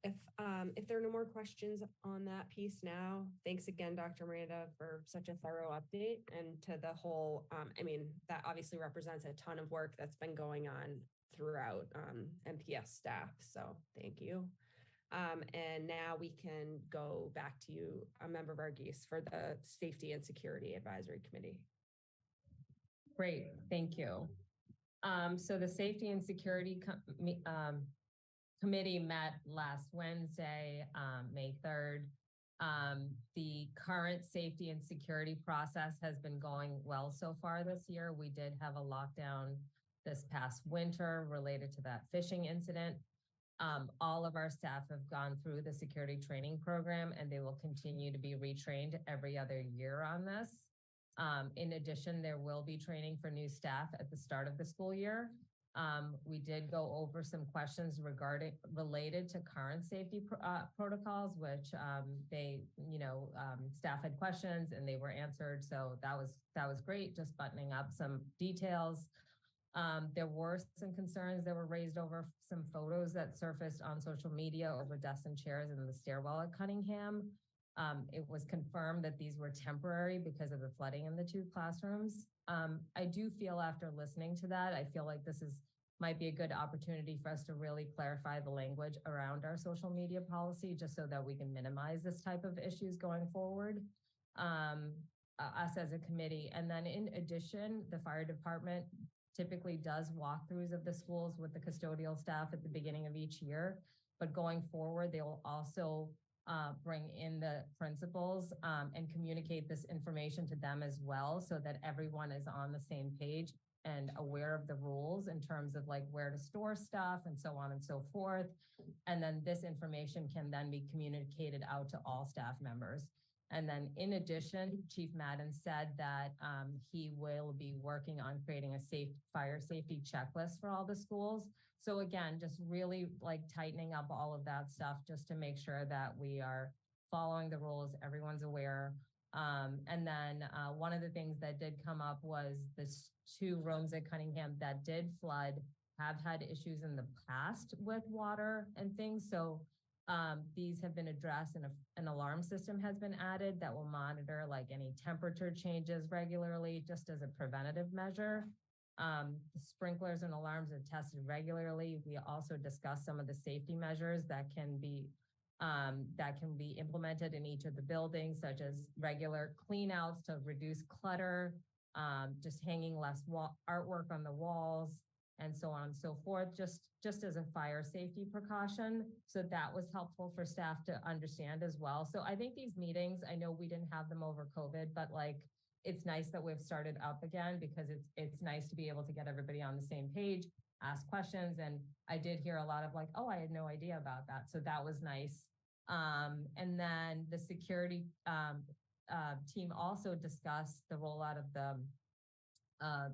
if there are no more questions on that piece now, thanks again, Dr. Miranda, for such a thorough update, and to the whole, I mean, that obviously represents a ton of work that's been going on throughout MPS staff, so thank you. And now we can go back to you, Member Varghese, for the Safety and Security Advisory Committee. Great, thank you. So the Safety and Security Committee met last Wednesday, May 3rd. The current safety and security process has been going well so far this year. We did have a lockdown this past winter related to that phishing incident. All of our staff have gone through the security training program, and they will continue to be retrained every other year on this. In addition, there will be training for new staff at the start of the school year. We did go over some questions related to current safety protocols, which staff had questions and they were answered. So that was great, just buttoning up some details. There were some concerns that were raised over some photos that surfaced on social media over desks and chairs in the stairwell at Cunningham. It was confirmed that these were temporary because of the flooding in the 2 classrooms. I do feel, after listening to that, I feel like this might be a good opportunity for us to really clarify the language around our social media policy, just so that we can minimize this type of issues going forward, us as a committee. And then in addition, the fire department typically does walkthroughs of the schools with the custodial staff at the beginning of each year. But going forward, they will also bring in the principals and communicate this information to them as well, so that everyone is on the same page and aware of the rules in terms of like where to store stuff and so on and so forth. And then this information can then be communicated out to all staff members. And then in addition, Chief Madden said that he will be working on creating a fire safety checklist for all the schools. So again, just really like tightening up all of that stuff, just to make sure that we are following the rules, everyone's aware. And then one of the things that did come up was this 2 rooms at Cunningham that did flood have had issues in the past with water and things. So these have been addressed, and an alarm system has been added that will monitor like any temperature changes regularly, just as a preventative measure. The sprinklers and alarms are tested regularly. We also discussed some of the safety measures that can be implemented in each of the buildings, such as regular clean outs to reduce clutter, just hanging less artwork on the walls, and so on and so forth, just as a fire safety precaution. So that was helpful for staff to understand as well. So I think these meetings, I know we didn't have them over COVID, but like, it's nice that we've started up again, because it's nice to be able to get everybody on the same page, ask questions. And I did hear a lot of like, oh, I had no idea about that. So that was nice. And then the security team also discussed the rollout of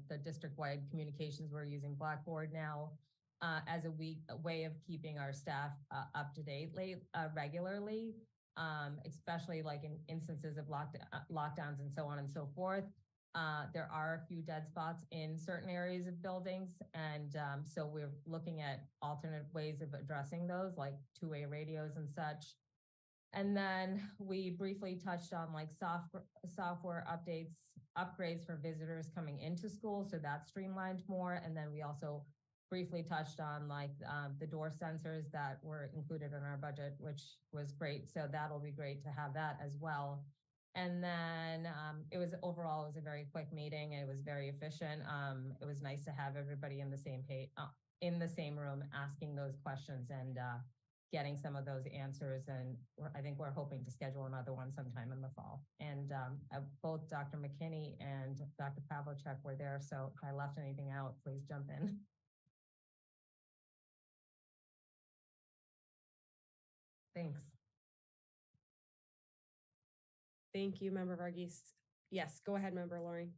the district-wide communications. We're using Blackboard now as a way of keeping our staff up to date regularly, especially like in instances of lockdowns and so on and so forth. There are a few dead spots in certain areas of buildings. And so we're looking at alternate ways of addressing those, like 2-way radios and such. And then we briefly touched on like software upgrades for visitors coming into school. So that's streamlined more. And then we also briefly touched on like the door sensors that were included in our budget, which was great. So that'll be great to have that as well. And then it was a very quick meeting. It was very efficient. It was nice to have everybody in the same page, in the same room, asking those questions and getting some of those answers. And I think we're hoping to schedule another one sometime in the fall. And both Dr. McKinney and Dr. Pavlicek were there. So if I left anything out, please jump in. Thanks. Thank you, Member Varghese. Yes, go ahead, Member Loring.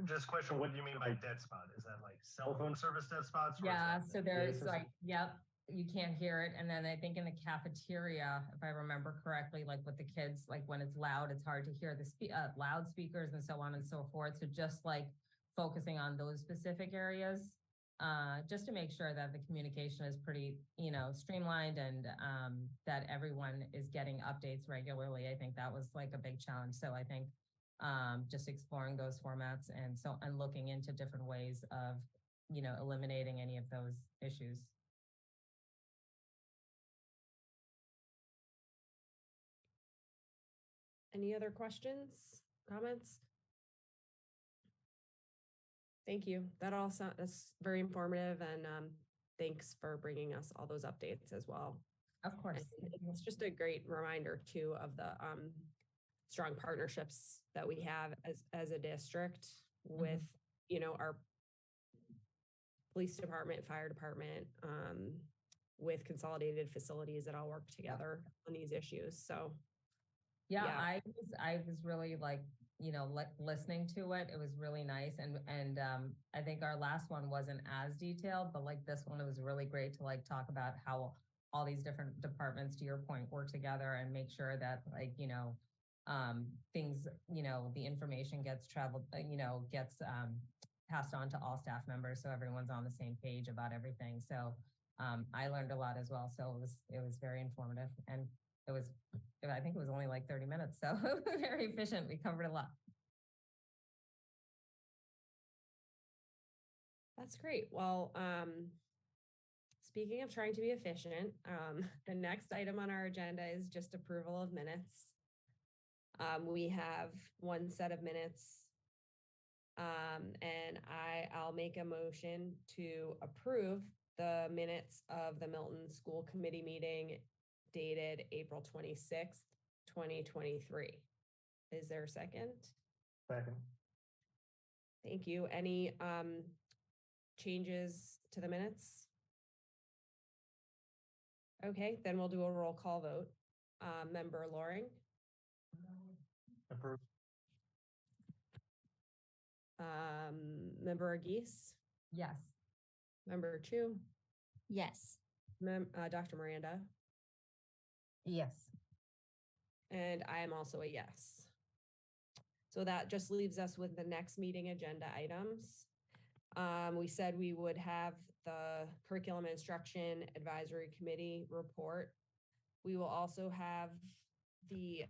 Just a question, what do you mean by dead spot? Is that like cell phone service dead spots? Yeah, so there's like, yep, you can't hear it. And then I think in the cafeteria, if I remember correctly, like with the kids, like when it's loud, it's hard to hear the loudspeakers and so on and so forth. So just like focusing on those specific areas. just to make sure that the communication is pretty, streamlined and that everyone is getting updates regularly. I think that was like a big challenge. So I think just exploring those formats and looking into different ways of, eliminating any of those issues. Any other questions, comments? Thank you. That all that's very informative, and thanks for bringing us all those updates as well. Of course. And it's just a great reminder too of the strong partnerships that we have as a district with, our police department, fire department, with consolidated facilities that all work together on these issues. So yeah, yeah. I was really like, listening to it. It was really nice. And I think our last one wasn't as detailed, but like this one, it was really great to like talk about how all these different departments, to your point, work together and make sure that like, things, the information gets gets passed on to all staff members. So everyone's on the same page about everything. So I learned a lot as well. So it was very informative, and I think it was only like 30 minutes. So very efficient. We covered a lot. That's great. Well, speaking of trying to be efficient, the next item on our agenda is just approval of minutes. We have one set of minutes, and I'll make a motion to approve the minutes of the Milton School Committee meeting dated April 26th, 2023. Is there a second? Second. Thank you. Any changes to the minutes? Okay, then we'll do a roll call vote. Member Loring? Approved. Member Geese? Yes. Member Chu? Yes. Dr. Miranda? Yes. And I am also a yes. So that just leaves us with the next meeting agenda items. We said we would have the Curriculum Instruction Advisory Committee report. We will also have the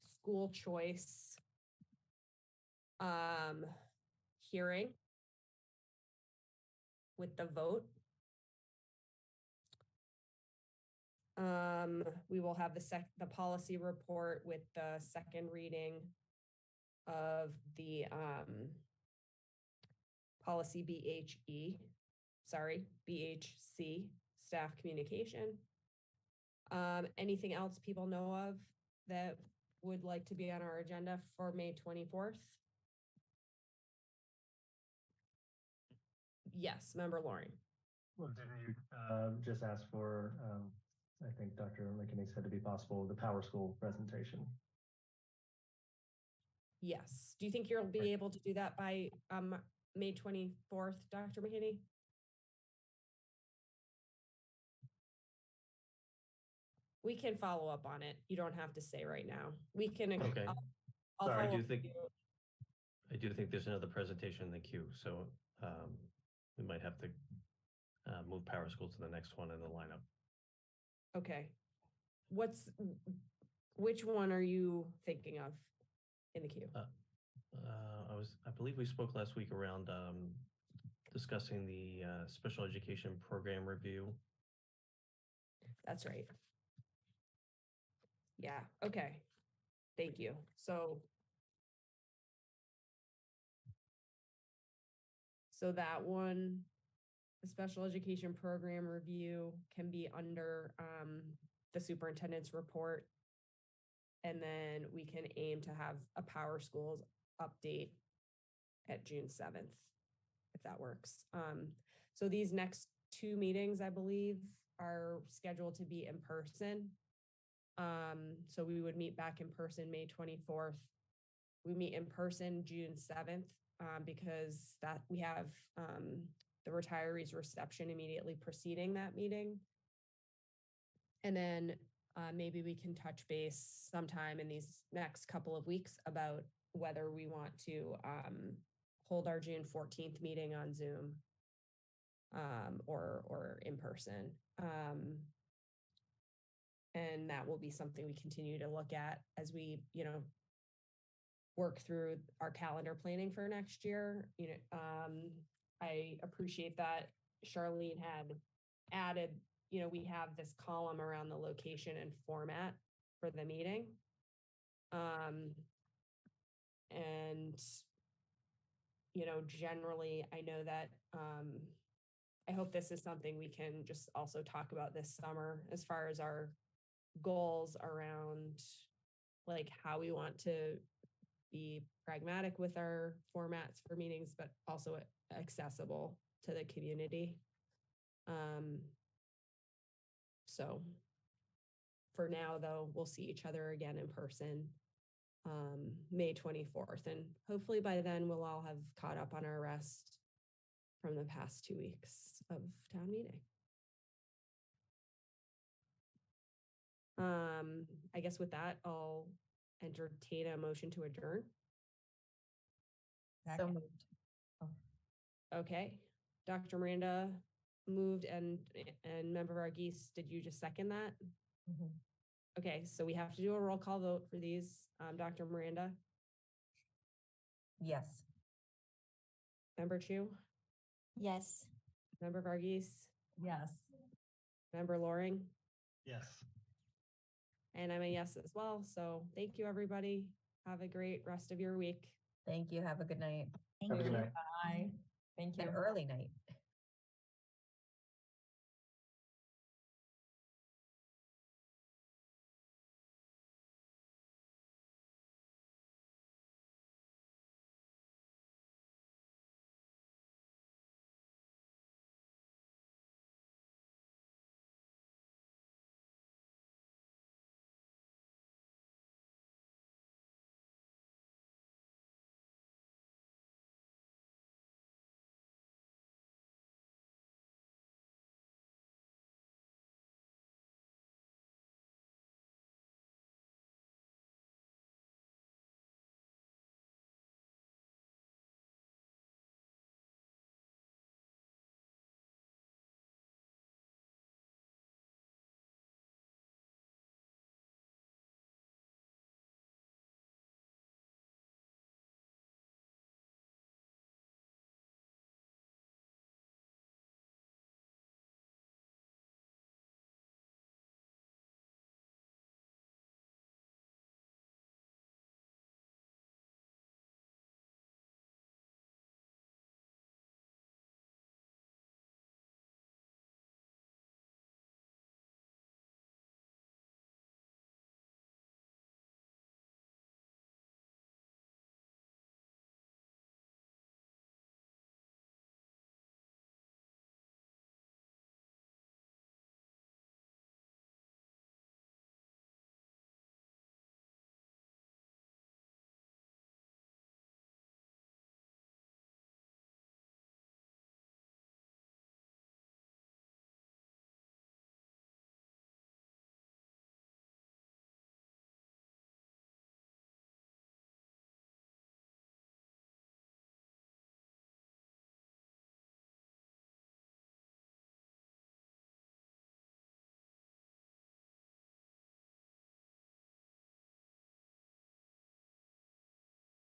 school choice hearing with the vote. We will have the policy report with the second reading of the policy BHC, staff communication. Anything else people know of that would like to be on our agenda for May 24th? Yes, Member Loring. Well, didn't you just ask for, I think Dr. McKinney said to be possible, the Power School presentation? Yes. Do you think you'll be able to do that by May 24th, Dr. McKinney? We can follow up on it. You don't have to say right now. We can. Okay. I'll Sorry, I follow do up think there's another presentation in the queue, so we might have to move Power School to the next one in the lineup. Okay. Which one are you thinking of in the queue? I believe we spoke last week around discussing the special education program review. That's right. Yeah, okay. Thank you. So that one, the special education program review, can be under the superintendent's report. And then we can aim to have a Power Schools update at June 7th, if that works. So these next two meetings, I believe, are scheduled to be in person. So we would meet back in person May 24th. We meet in person June 7th because that we have the retirees reception immediately preceding that meeting. And then maybe we can touch base sometime in these next couple of weeks about whether we want to hold our June 14th meeting on Zoom or in person. And that will be something we continue to look at as we, work through our calendar planning for next year. I appreciate that Charlene had added, we have this column around the location and format for the meeting. And, generally, I know that I hope this is something we can just also talk about this summer as far as our goals around like how we want to be pragmatic with our formats for meetings, but also accessible to the community. So for now, though, we'll see each other again in person May 24th. And hopefully by then we'll all have caught up on our rest from the past 2 weeks of town meeting. I guess with that, I'll entertain a motion to adjourn. So moved. Okay. Dr. Miranda moved and Member Varghese, did you just second that? Mhm. Okay, so we have to do a roll call vote for these. Dr. Miranda, Yes. Member Chu, Yes. Member Varghese, Yes. Member Loring, Yes. and I'm a yes as well. So thank you, everybody. Have a great rest of your week. Thank you. Have a good night. Thank Have a good you. night. Bye. Thank you. An early night.